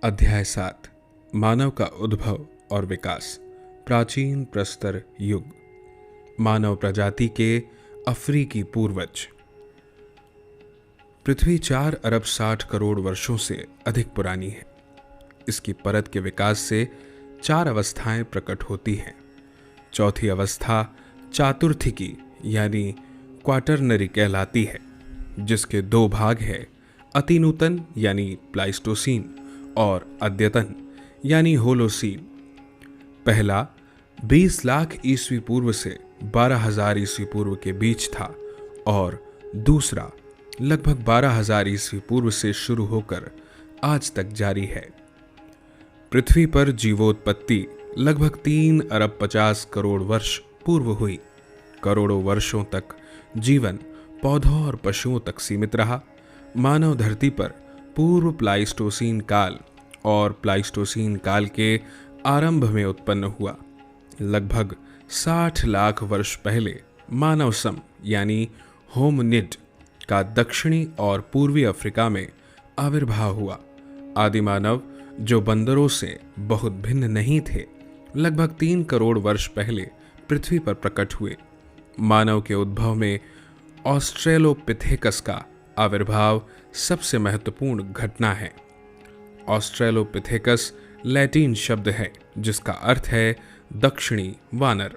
अध्याय 7 मानव का उद्भव और विकास। प्राचीन प्रस्तर युग। मानव प्रजाति के अफ्रीकी पूर्वज। पृथ्वी 4 अरब 60 करोड़ वर्षों से अधिक पुरानी है। इसकी परत के विकास से 4 अवस्थाएं प्रकट होती हैं। चौथी अवस्था चातुर्थिकी यानी क्वाटरनरी कहलाती है, जिसके 2 भाग हैं, अतिनूतन यानी प्लाइस्टोसीन और अद्यतन यानी होलोसीन। पहला 20 लाख ईस्वी पूर्व से 12,000 ईस्वी पूर्व के बीच था और दूसरा लगभग 12,000 ईस्वी पूर्व से शुरू होकर आज तक जारी है। पृथ्वी पर जीवोत्पत्ति लगभग 3 अरब 50 करोड़ वर्ष पूर्व हुई। करोड़ों वर्षों तक जीवन पौधों और पशुओं तक सीमित रहा। मानव धरती पर पूर्व प्लाइस्टोसीन काल और प्लाइस्टोसीन काल के आरंभ में उत्पन्न हुआ। लगभग 60 लाख वर्ष पहले मानव सम यानी होमनिड का दक्षिणी और पूर्वी अफ्रीका में आविर्भाव हुआ। आदिमानव जो बंदरों से बहुत भिन्न नहीं थे, लगभग 3 करोड़ वर्ष पहले पृथ्वी पर प्रकट हुए। मानव के उद्भव में ऑस्ट्रेलोपिथेकस का आविर्भाव सबसे महत्वपूर्ण घटना है। ऑस्ट्रेलोपिथेकस लैटिन शब्द है जिसका अर्थ है दक्षिणी वानर।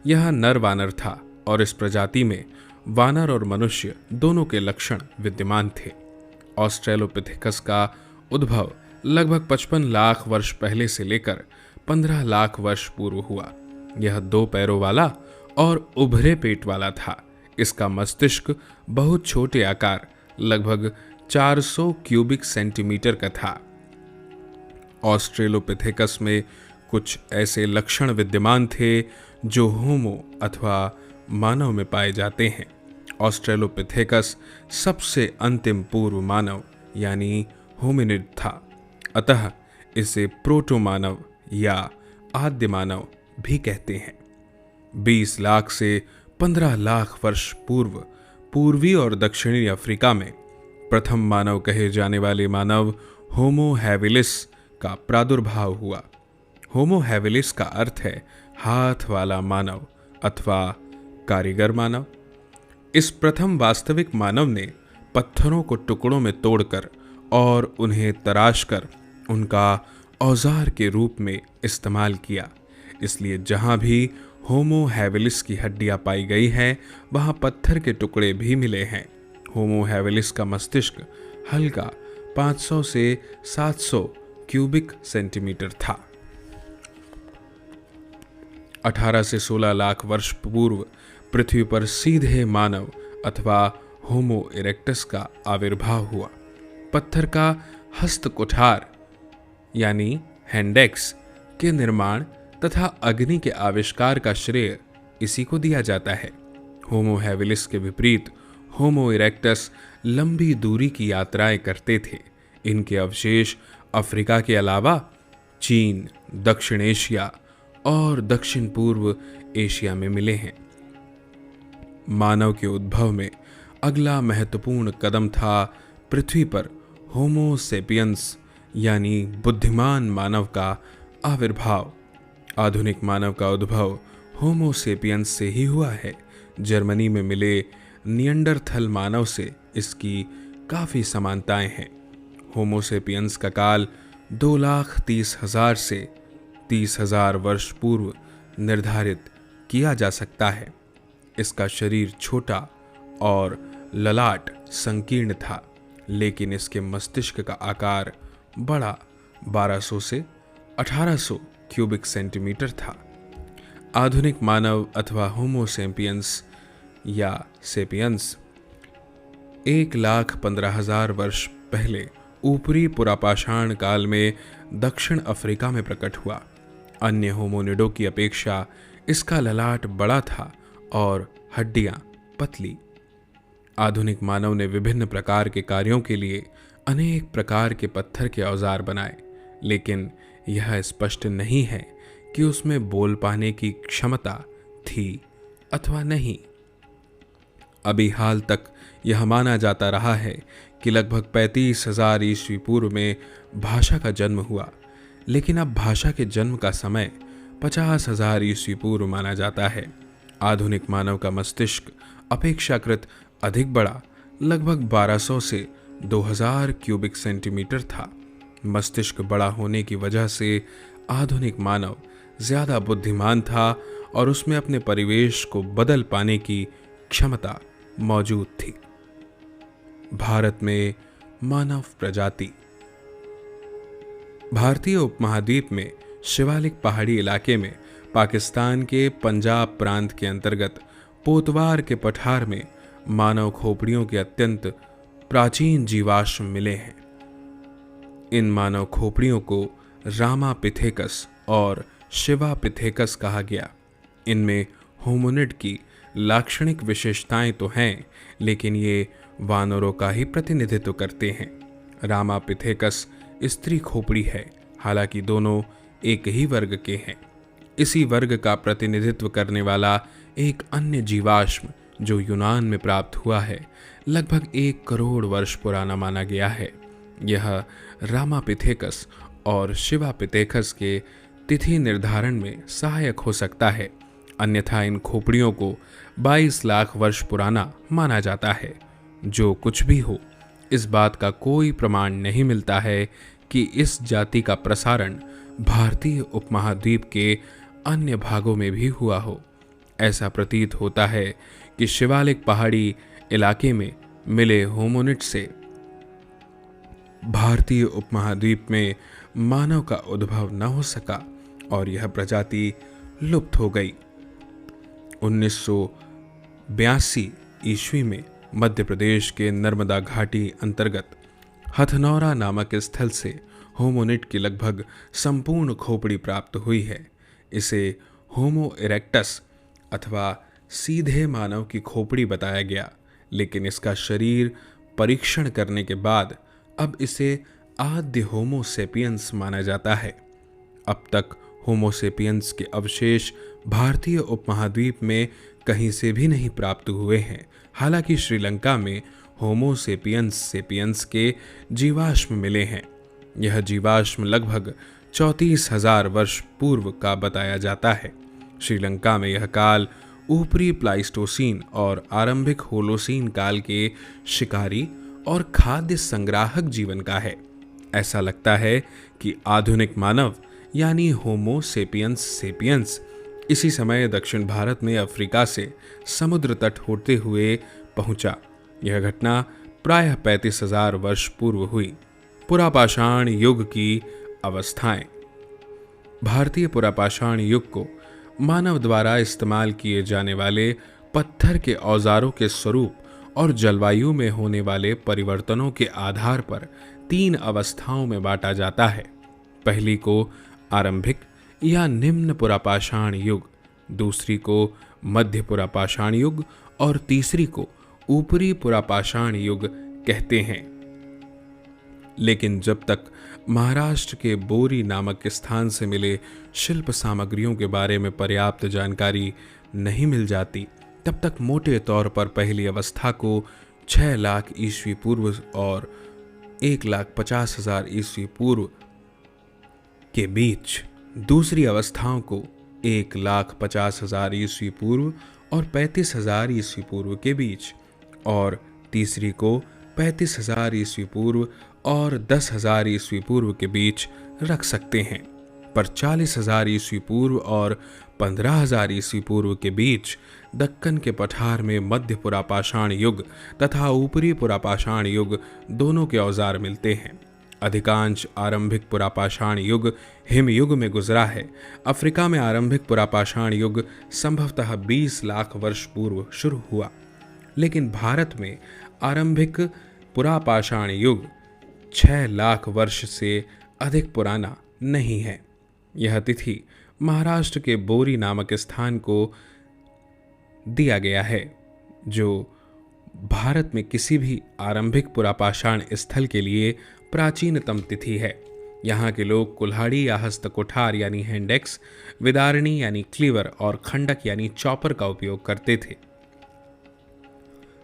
यह नर वानर था और इस प्रजाति में वानर और मनुष्य दोनों के लक्षण विद्यमान थे। ऑस्ट्रेलोपिथेकस का उद्भव लगभग 55 लाख वर्ष पहले से लेकर 15 लाख वर्ष पूर्व हुआ। यह 2 पैरों वाला और उभरे पेट वाला था। इसका मस्तिष्क बहुत छोटे आकार लगभग 400 क्यूबिक सेंटीमीटर का था। ऑस्ट्रेलोपिथेकस में कुछ ऐसे लक्षण विद्यमान थे जो होमो अथवा मानव में पाए जाते हैं। ऑस्ट्रेलोपिथेकस सबसे अंतिम पूर्व मानव यानी होमिनिड था, अतः इसे प्रोटो मानव या आद्य मानव भी कहते हैं। 20 लाख से 15 लाख वर्ष पूर्व पूर्वी और दक्षिणी अफ्रीका में प्रथम मानव कहे जाने वाले मानव होमो हैबिलिस का प्रादुर्भाव हुआ। होमो हैबिलिस का अर्थ है हाथ वाला मानव अथवा कारीगर मानव। इस प्रथम वास्तविक मानव ने पत्थरों को टुकड़ों में तोड़कर और उन्हें तराशकर उनका औजार के रूप में इस्तेमाल किया। इसलिए जहां भी होमो हैबिलिस की हड्डियां पाई गई हैं, वहां पत्थर के टुकड़े भी मिले हैं। होमो हैबिलिस का मस्तिष्क हल्का 500 से 700 क्यूबिक सेंटीमीटर था। 18 से 16 लाख वर्ष पूर्व पृथ्वी पर सीधे मानव अथवा होमो इरेक्टस का आविर्भाव हुआ। पत्थर का हस्त कुठार यानी हैंडेक्स के निर्माण तथा अग्नि के आविष्कार का श्रेय इसी को दिया जाता है। होमो हैबिलिस के विपरीत होमो इरेक्टस लंबी दूरी की यात्राएं करते थे। इनके अवशेष अफ्रीका के अलावा चीन, दक्षिण एशिया और दक्षिण पूर्व एशिया में मिले हैं। मानव के उद्भव में अगला महत्वपूर्ण कदम था पृथ्वी पर होमो सेपियंस यानी बुद्धिमान मानव का आविर्भाव। आधुनिक मानव का उद्भव होमो सेपियंस से ही हुआ है। जर्मनी में मिले नियंडरथल मानव से इसकी काफ़ी समानताएं हैं। होमो सेपियंस का काल 2,30,000 से 30,000 वर्ष पूर्व निर्धारित किया जा सकता है। इसका शरीर छोटा और ललाट संकीर्ण था, लेकिन इसके मस्तिष्क का आकार बड़ा 1200 से 1800 क्यूबिक सेंटीमीटर था। आधुनिक मानव अथवा होमो सेपियंस या सेपियंस 1,15,000 वर्ष पहले ऊपरी पुरापाषाण काल में दक्षिण अफ्रीका में प्रकट हुआ। अन्य होमोनिडों की अपेक्षा इसका ललाट बड़ा था और हड्डियां पतली। आधुनिक मानव ने विभिन्न प्रकार के कार्यों के लिए अनेक प्रकार के पत्थर के औजार बनाए, लेकिन यह स्पष्ट नहीं है कि उसमें बोल पाने की क्षमता थी अथवा नहीं। अभी हाल तक यह माना जाता रहा है कि लगभग 35,000 ईस्वी पूर्व में भाषा का जन्म हुआ, लेकिन अब भाषा के जन्म का समय 50,000 ईस्वी पूर्व माना जाता है। आधुनिक मानव का मस्तिष्क अपेक्षाकृत अधिक बड़ा, लगभग 1200 से 2000 क्यूबिक सेंटीमीटर था। मस्तिष्क बड़ा होने की वजह से आधुनिक मानव ज्यादा बुद्धिमान था और उसमें अपने परिवेश को बदल पाने की क्षमता मौजूद थी। भारत में मानव प्रजाति। भारतीय उपमहाद्वीप में शिवालिक पहाड़ी इलाके में पाकिस्तान के पंजाब प्रांत के अंतर्गत पोतवार के पठार में मानव खोपड़ियों के अत्यंत प्राचीन जीवाश्म मिले हैं। इन मानव खोपड़ियों को रामापिथेकस और शिवापिथेकस कहा गया। इनमें होमिनिड की लाक्षणिक विशेषताएं तो हैं, लेकिन ये वानरों का ही प्रतिनिधित्व करते हैं। रामापिथेकस स्त्री खोपड़ी है, हालांकि दोनों एक ही वर्ग के हैं। इसी वर्ग का प्रतिनिधित्व करने वाला एक अन्य जीवाश्म जो यूनान में प्राप्त हुआ है, लगभग 1 करोड़ वर्ष पुराना माना गया है। यह रामापिथेकस और शिवापिथेकस के तिथि निर्धारण में सहायक हो सकता है, अन्यथा इन खोपड़ियों को 22 लाख वर्ष पुराना माना जाता है। जो कुछ भी हो, इस बात का कोई प्रमाण नहीं मिलता है कि इस जाति का प्रसारण भारतीय उपमहाद्वीप के अन्य भागों में भी हुआ हो। ऐसा प्रतीत होता है कि शिवालिक पहाड़ी इलाके में मिले होमिनिड से भारतीय उपमहाद्वीप में मानव का उद्भव न हो सका और यह प्रजाति लुप्त हो गई। 1982 ईस्वी में मध्य प्रदेश के नर्मदा घाटी अंतर्गत हथनौरा नामक स्थल से होमिनिड की लगभग संपूर्ण खोपड़ी प्राप्त हुई है। इसे होमो इरेक्टस अथवा सीधे मानव की खोपड़ी बताया गया, लेकिन इसका शरीर परीक्षण करने के बाद अब इसे आद्य होमो सेपियंस माना जाता है। अब तक होमो सेपियंस के अवशेष भारतीय उपमहाद्वीप में कहीं से भी नहीं प्राप्त हुए हैं। हालांकि श्रीलंका में होमो सेपियंस सेपियंस के जीवाश्म मिले हैं। यह जीवाश्म लगभग 34,000 वर्ष पूर्व का बताया जाता है। श्रीलंका में यह काल ऊपरी प्लाइस्टोसीन और आरंभिक होलोसीन काल के शिकारी और खाद्य संग्राहक जीवन का है। ऐसा लगता है कि आधुनिक मानव यानी होमो सेपियंस सेपियंस इसी समय दक्षिण भारत में अफ्रीका से समुद्र तट होते हुए पहुंचा। यह घटना प्रायः 35,000 वर्ष पूर्व हुई। पुरापाषाण युग की अवस्थाएं। भारतीय पुरापाषाण युग को मानव द्वारा इस्तेमाल किए जाने वाले पत्थर के औजारों के स्वरूप और जलवायु में होने वाले परिवर्तनों के आधार पर 3 अवस्थाओं में बांटा जाता है। पहली को आरंभिक या निम्न पुरापाषाण युग, दूसरी को मध्य पुरापाषाण युग और तीसरी को ऊपरी पुरापाषाण युग कहते हैं। लेकिन जब तक महाराष्ट्र के बोरी नामक स्थान से मिले शिल्प सामग्रियों के बारे में पर्याप्त जानकारी नहीं मिल जाती, तब तक मोटे तौर पर पहली अवस्था को 6 लाख ईस्वी पूर्व और 1,50,000 ईस्वी पूर्व के बीच, दूसरी अवस्थाओं को 1,50,000 ईस्वी पूर्व और 35,000 ईस्वी पूर्व के बीच, और तीसरी को 35,000 ईस्वी पूर्व और 10,000 ईस्वी पूर्व के बीच रख सकते हैं। पर 40,000 ईस्वी पूर्व और 15,000 ईस्वी पूर्व के बीच दक्कन के पठार में मध्य पुरापाषाण युग तथा ऊपरी पुरापाषाण युग दोनों के औजार मिलते हैं। अधिकांश आरंभिक पुरापाषाण युग हिमयुग में गुजरा है। अफ्रीका में आरंभिक पुरापाषाण युग संभवतः 20 लाख वर्ष पूर्व शुरू हुआ, लेकिन भारत में आरंभिक पुरापाषाण युग 6 लाख वर्ष से अधिक पुराना नहीं है। यह तिथि महाराष्ट्र के बोरी नामक स्थान को दिया गया है, जो भारत में किसी भी आरंभिक पुरापाषाण स्थल के लिए प्राचीनतम तिथि है। यहाँ के लोग कुल्हाड़ी या हस्तकुठार यानी हैंडेक्स, विदारणी यानी क्लीवर और खंडक यानी चॉपर का उपयोग करते थे।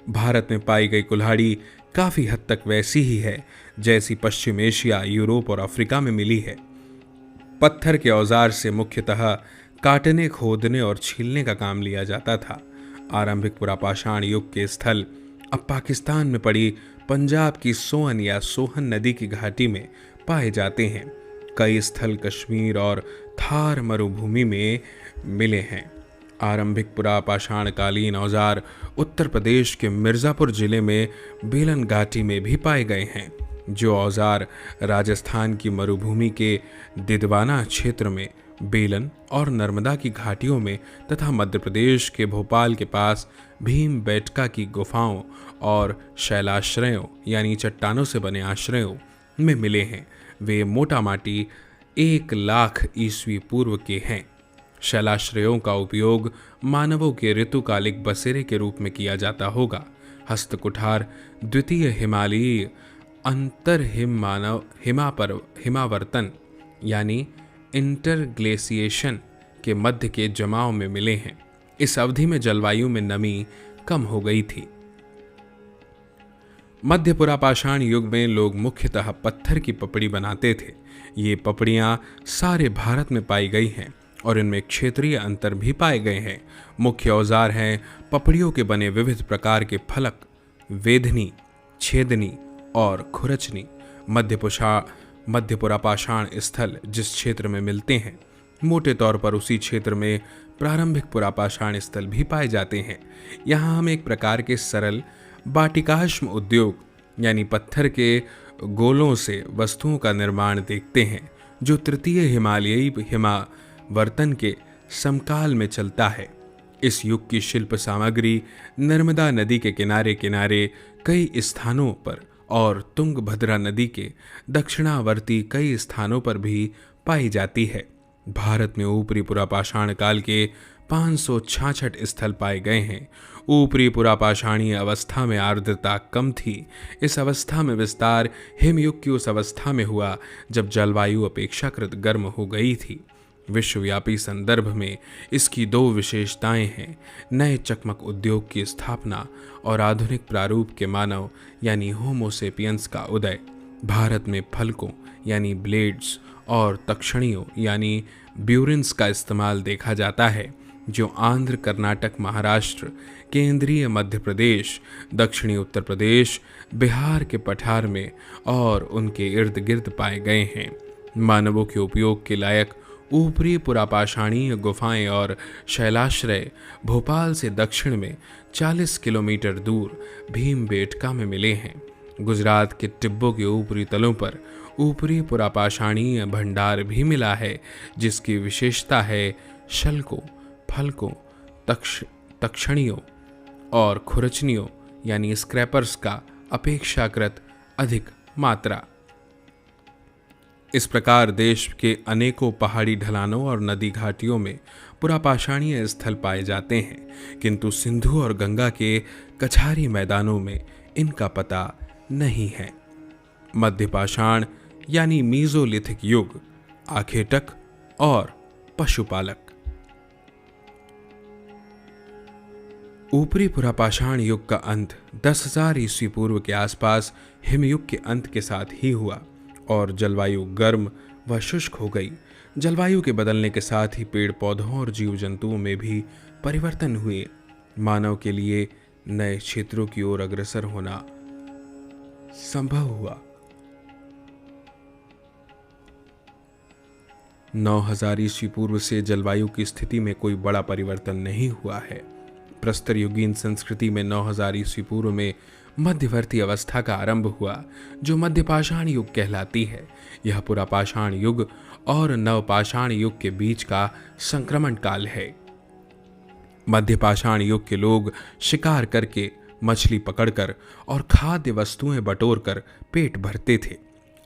भारत में पाई गई कुल्हाड़ी काफ़ी हद तक वैसी ही है जैसी पश्चिम एशिया, यूरोप और अफ्रीका में मिली है। पत्थर के औजार से मुख्यतः काटने, खोदने और छीलने का काम लिया जाता था। आरंभिक पुरापाषाण युग के स्थल अब पाकिस्तान में पड़ी पंजाब की सोअन या सोहन नदी की घाटी में पाए जाते हैं। कई स्थल कश्मीर और थार मरुभूमि में मिले हैं। आरंभिक पुरापाषाण कालीन औजार उत्तर प्रदेश के मिर्ज़ापुर जिले में बेलन घाटी में भी पाए गए हैं। जो औजार राजस्थान की मरुभूमि के दिदवाना क्षेत्र में बेलन और नर्मदा की घाटियों में तथा मध्य प्रदेश के भोपाल के पास भीम बेटका की गुफाओं और शैलाश्रयों यानी चट्टानों से बने आश्रयों में मिले हैं, वे मोटा माटी 1,00,000 ईस्वी पूर्व के हैं। शैलाश्रयों का उपयोग मानवों के ऋतुकालिक बसेरे के रूप में किया जाता होगा। हस्तकुठार द्वितीय हिमालयी अंतर हिमावर्तन यानी इंटरग्लेशिएशन के मध्य के जमाव में मिले हैं। इस अवधि में जलवायु में नमी कम हो गई थी। मध्य पुरापाषाण युग में लोग मुख्यतः पत्थर की पपड़ी बनाते थे। ये पपड़ियां सारे भारत में पाई गई हैं और इनमें क्षेत्रीय अंतर भी पाए गए हैं। मुख्य औजार हैं पपड़ियों के बने विविध प्रकार के फलक, वेधनी, छेदनी और खुरचनी। मध्य पुरापाषाण स्थल जिस क्षेत्र में मिलते हैं, मोटे तौर पर उसी क्षेत्र में प्रारंभिक पुरापाषाण स्थल भी पाए जाते हैं। यहाँ हम एक प्रकार के सरल बाटिकाश्म उद्योग यानी पत्थर के गोलों से वस्तुओं का निर्माण देखते हैं, जो तृतीय हिमालयी हिमावर्तन के समकाल में चलता है। इस युग की शिल्प सामग्री नर्मदा नदी के किनारे किनारे कई स्थानों पर और तुंगभद्रा नदी के दक्षिणावर्ती कई स्थानों पर भी पाई जाती है। भारत में ऊपरी पुरापाषाण काल के 566 स्थल पाए गए हैं। ऊपरी पुरापाषाणीय अवस्था में आर्द्रता कम थी। इस अवस्था में विस्तार हिमयुग की उस अवस्था में हुआ जब जलवायु अपेक्षाकृत गर्म हो गई थी। विश्वव्यापी संदर्भ में इसकी 2 विशेषताएं हैं: नए चकमक उद्योग की स्थापना और आधुनिक प्रारूप के मानव यानी होमोसेपियंस का उदय। भारत में फलकों यानी ब्लेड्स और तक्षणियों यानी ब्यूरिन्स का इस्तेमाल देखा जाता है, जो आंध्र, कर्नाटक, महाराष्ट्र, केंद्रीय मध्य प्रदेश, दक्षिणी उत्तर प्रदेश, बिहार के पठार में और उनके इर्द गिर्द पाए गए हैं। मानवों के उपयोग के लायक ऊपरी पुरापाषाणीय गुफाएं और शैलाश्रय भोपाल से दक्षिण में 40 किलोमीटर दूर भीमबेटका में मिले हैं। गुजरात के टिब्बों के ऊपरी तलों पर ऊपरी पुरापाषाणीय भंडार भी मिला है, जिसकी विशेषता है शल्कों, फलकों, तक्षणियों और खुरचनियों यानी स्क्रैपर्स का अपेक्षाकृत अधिक मात्रा। इस प्रकार देश के अनेकों पहाड़ी ढलानों और नदी घाटियों में पुरापाषाणीय स्थल पाए जाते हैं, किंतु सिंधु और गंगा के कछारी मैदानों में इनका पता नहीं है। मध्यपाषाण यानी मीजोलिथिक युग, आखेटक और पशुपालक। ऊपरी पुरापाषाण युग का अंत 10,000 ईस्वी पूर्व के आसपास हिमयुग के अंत के साथ ही हुआ और जलवायु गर्म व शुष्क हो गई। जलवायु के बदलने के साथ ही पेड़ पौधों और जीव जंतुओं में भी परिवर्तन हुए। मानव के लिए नए क्षेत्रों की ओर अग्रसर होना संभव हुआ। 9,000 ईस्वी पूर्व से जलवायु की स्थिति में कोई बड़ा परिवर्तन नहीं हुआ है। प्रस्तर युगीन संस्कृति में 9,000 ईस्वी पूर्व में मध्यवर्ती अवस्था का आरंभ हुआ, जो मध्यपाषाण युग कहलाती है। यह पुरापाषाण युग और नवपाषाण युग के बीच का संक्रमण काल है। मध्यपाषाण युग के लोग शिकार करके, मछली पकड़कर और खाद्य वस्तुएं बटोरकर पेट भरते थे।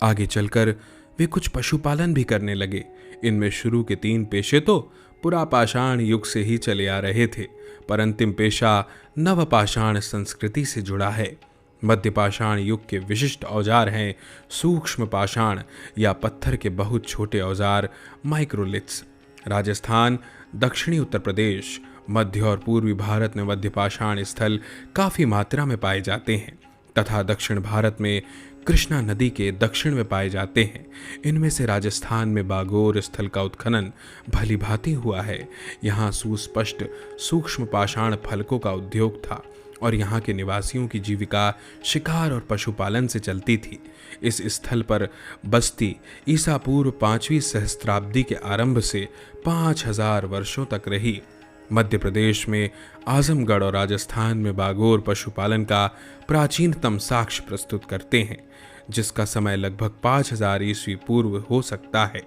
आगे चलकर वे कुछ पशुपालन भी करने लगे। इनमें शुरू के 3 पेशे तो पुरापाषाण युग से ही चले आ रहे थे, पर अंतिम पेशा नवपाषाण संस्कृति से जुड़ा है। मध्यपाषाण युग के विशिष्ट औजार हैं सूक्ष्म पाषाण या पत्थर के बहुत छोटे औजार माइक्रोलिथ्स। राजस्थान, दक्षिणी उत्तर प्रदेश, मध्य और पूर्वी भारत में मध्यपाषाण स्थल काफी मात्रा में पाए जाते हैं। तथा दक्षिण भारत में कृष्णा नदी के दक्षिण में पाए जाते हैं। इनमें से राजस्थान में बागोर स्थल का उत्खनन भली भांति हुआ है। यहाँ सुस्पष्ट सूक्ष्म पाषाण फलकों का उद्योग था और यहाँ के निवासियों की जीविका शिकार और पशुपालन से चलती थी। इस स्थल पर बस्ती ईसा पूर्व 5वीं सहस्त्राब्दी के आरंभ से 5000 वर्षों तक रही। मध्य प्रदेश में आजमगढ़ और राजस्थान में बागोर पशुपालन का प्राचीनतम साक्ष्य प्रस्तुत करते हैं, जिसका समय लगभग 5000 ईस्वी पूर्व हो सकता है।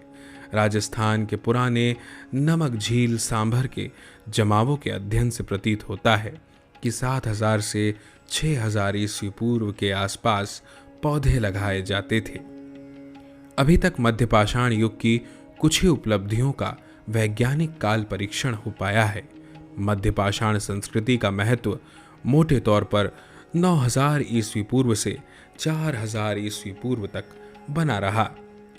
राजस्थान के पुराने नमक झील सांभर के जमावों के अध्ययन से प्रतीत होता है कि 7000 से 6000 ईस्वी पूर्व के आसपास पौधे लगाए जाते थे। अभी तक मध्यपाषाण युग की कुछ ही उपलब्धियों का वैज्ञानिक काल परीक्षण हो पाया है। मध्यपाषाण संस्कृति का महत्व मोटे तौर पर 9000 ईस्वी पूर्व से 4000 ईस्वी पूर्व तक बना रहा।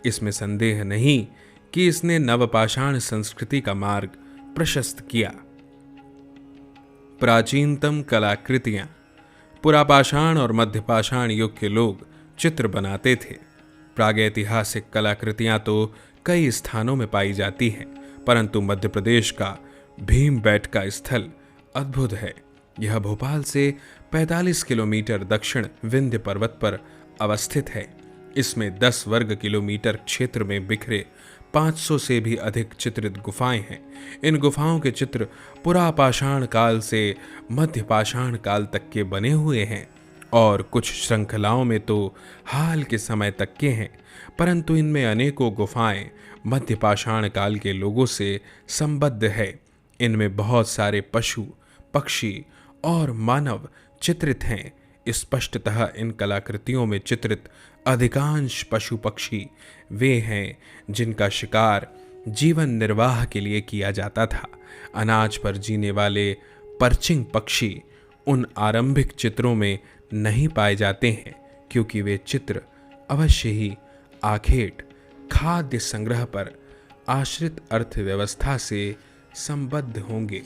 इसमें संदेह नहीं कि इसने नवपाषाण संस्कृति का मार्ग प्रशस्त किया। प्राचीनतम कलाकृतियां। पुरापाषाण और मध्यपाषाण युग के लोग चित्र बनाते थे। प्रागैतिहासिक कलाकृतियां तो कई स्थानों में पाई जाती हैं, परंतु मध्य प्रदेश का भीमबेटका स्थल अद्भुत है। यह भोपाल से 45 किलोमीटर दक्षिण विंध्य पर्वत पर अवस्थित है। इसमें 10 वर्ग किलोमीटर क्षेत्र में बिखरे 500 से भी अधिक चित्रित गुफाएं हैं। इन गुफाओं के चित्र पुरापाषाण काल से मध्यपाषाण काल तक के बने हुए हैं और कुछ श्रृंखलाओं में तो हाल के समय तक के हैं, परंतु इनमें अनेकों गुफाएं मध्यपाषाण काल के लोगों से संबद्ध है। इनमें बहुत सारे पशु, पक्षी और मानव चित्रित हैं। स्पष्टतः इन कलाकृतियों में चित्रित अधिकांश पशु पक्षी वे हैं जिनका शिकार जीवन निर्वाह के लिए किया जाता था। अनाज पर जीने वाले परचिंग पक्षी उन आरंभिक चित्रों में नहीं पाए जाते हैं, क्योंकि वे चित्र अवश्य ही आखेट खाद्य संग्रह पर आश्रित अर्थव्यवस्था से संबद्ध होंगे।